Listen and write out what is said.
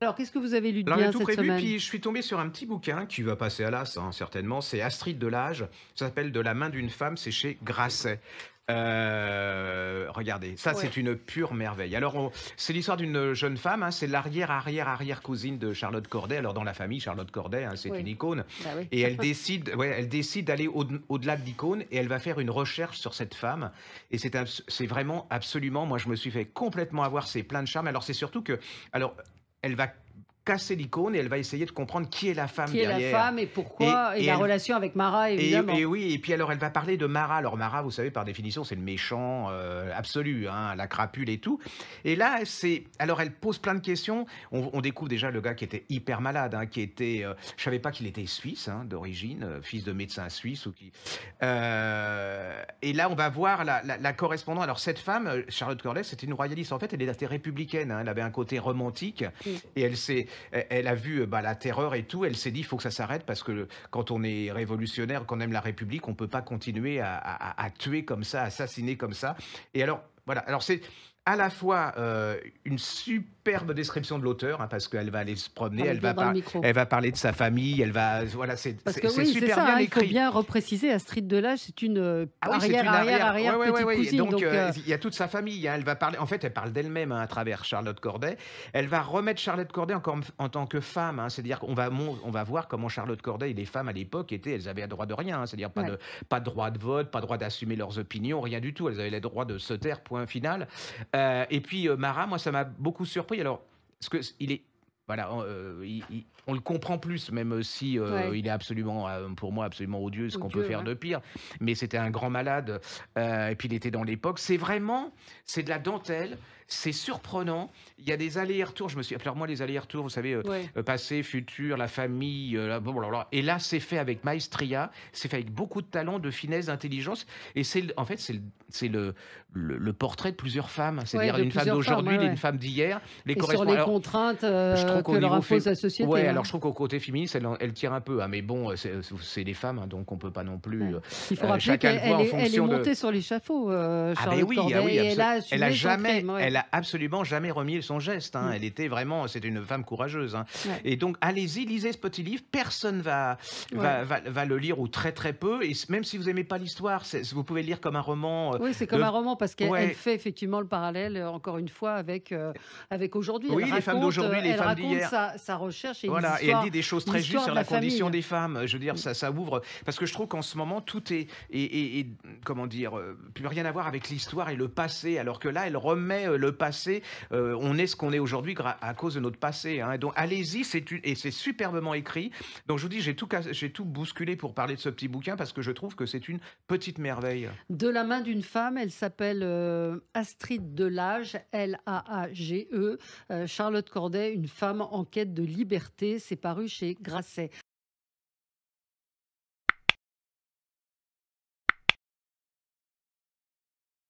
Alors, qu'est-ce que vous avez lu de Alors j'ai bien tout cette prévu, semaine? puis je suis tombé sur un petit bouquin qui va passer à l'as, hein, certainement. C'est Astrid Delage. Ça s'appelle De la main d'une femme. C'est chez Grasset. Regardez, ça Ouais. c'est une pure merveille. Alors c'est l'histoire d'une jeune femme, hein, c'est l'arrière cousine de Charlotte Corday. Alors dans la famille, Charlotte Corday, hein, c'est une Oui, icône, bah oui. et elle décide d'aller au-delà de l'icône, et elle va faire une recherche sur cette femme. Et c'est vraiment absolument, moi je me suis fait complètement avoir, c'est plein de charme. Alors c'est surtout que, alors elle va casser l'icône et elle va essayer de comprendre qui est la femme Qui est la derrière. femme et Et, pourquoi? Et et la elle relation avec Mara, et évidemment. oui, et puis alors elle va parler de Marat. Alors Marat, vous savez, par définition, c'est le méchant absolu, hein, la crapule et tout. Et là, alors elle pose plein de questions. On découvre déjà le gars qui était hyper malade, hein, je savais pas qu'il était suisse, hein, d'origine, fils de médecin suisse et là, on va voir la correspondance. Alors cette femme, Charlotte Corday, c'était une royaliste. En fait, elle était républicaine, hein, elle avait un côté romantique, Mmh. et elle a vu la terreur et tout. Elle s'est dit, il faut que ça s'arrête parce que quand on est révolutionnaire, qu'on aime la République, on peut pas continuer à tuer comme ça, à assassiner comme ça. Et alors, voilà. Alors c'est à la fois une superbe description de l'auteur, hein, parce qu'elle va aller se promener, Parlez bien dans le micro. elle va parler de sa famille, voilà, Parce que c'est oui, c'est super ça, bien hein, il faut écrit. bien repréciser, Astrid Delage, c'est une, Ah oui, c'est arrière, une arrière, arrière, ouais, arrière ouais, ouais, ouais, petite-cousine, donc donc il y a toute sa famille, hein. Elle va parler, en fait, elle parle d'elle-même, hein, à travers Charlotte Corday. Elle va remettre Charlotte Corday encore en tant que femme, hein. C'est-à-dire on va voir comment Charlotte Corday et les femmes à l'époque étaient, elles avaient le droit de rien, hein. C'est-à-dire ouais. pas de droit de vote, pas de droit d'assumer leurs opinions, rien du tout. Elles avaient le droit de se taire, point final. Et puis Marat, moi, ça m'a beaucoup surpris. Alors, parce que il est voilà, on le comprend plus, même si Ouais, il est absolument, pour moi, absolument odieux, ce qu'on peut odieux, faire ouais. de pire. Mais c'était un grand malade, et puis il était dans l'époque. C'est de la dentelle, c'est surprenant. Il y a des allers-retours. Alors moi, les allers-retours, vous savez, Ouais. passé, futur, la famille, blablabla. Et là, c'est fait avec maestria, c'est fait avec beaucoup de talent, de finesse, d'intelligence. Et en fait, le portrait de plusieurs femmes. Ouais, C'est-à-dire de une femme plusieurs femmes, d'aujourd'hui, ouais, une ouais. femme d'hier, les Et sur correspondent. les Alors, contraintes, je trouve que qu'au leur niveau impose la société, ouais, hein. alors je trouve qu'au côté féministe, elle tire un peu, hein, mais bon, c'est des femmes, hein, donc on peut pas non plus, Ouais. Il faut rappeler chacun le voit qu'elle en elle est fonction de. montée sur l'échafaud, Ah ben Charlotte oui, ah Corday, oui, et elle a elle a assumé son jamais, crime, ouais. elle a absolument jamais remis son geste, hein. Mmh. Elle était vraiment, c'était une femme courageuse, hein. Ouais, Et donc allez-y, lisez ce petit livre, personne ouais. va le lire, ou très très peu, et même si vous aimez pas l'histoire, vous pouvez le lire comme un roman Oui, c'est comme de. un roman parce qu'elle Ouais, fait effectivement le parallèle, encore une fois avec aujourd'hui. oui, les femmes d'aujourd'hui, les Elle femmes raconte d'hier. sa recherche et Voilà, et elle dit des choses très justes l'histoire sur de la la condition famille. des femmes. Je veux dire, Mmh. ça ouvre, parce que je trouve qu'en ce moment tout comment dire, plus rien à voir avec l'histoire et le passé, alors que là, elle remet le passé. On est ce qu'on est aujourd'hui à cause de notre passé, hein. Et donc, allez-y, et c'est superbement écrit. Donc, je vous dis, j'ai tout bousculé pour parler de ce petit bouquin parce que je trouve que c'est une petite merveille. De la main d'une femme, elle s'appelle, Astrid Delage, Laage, Charlotte Corday, une femme en quête de liberté. C'est paru chez Grasset.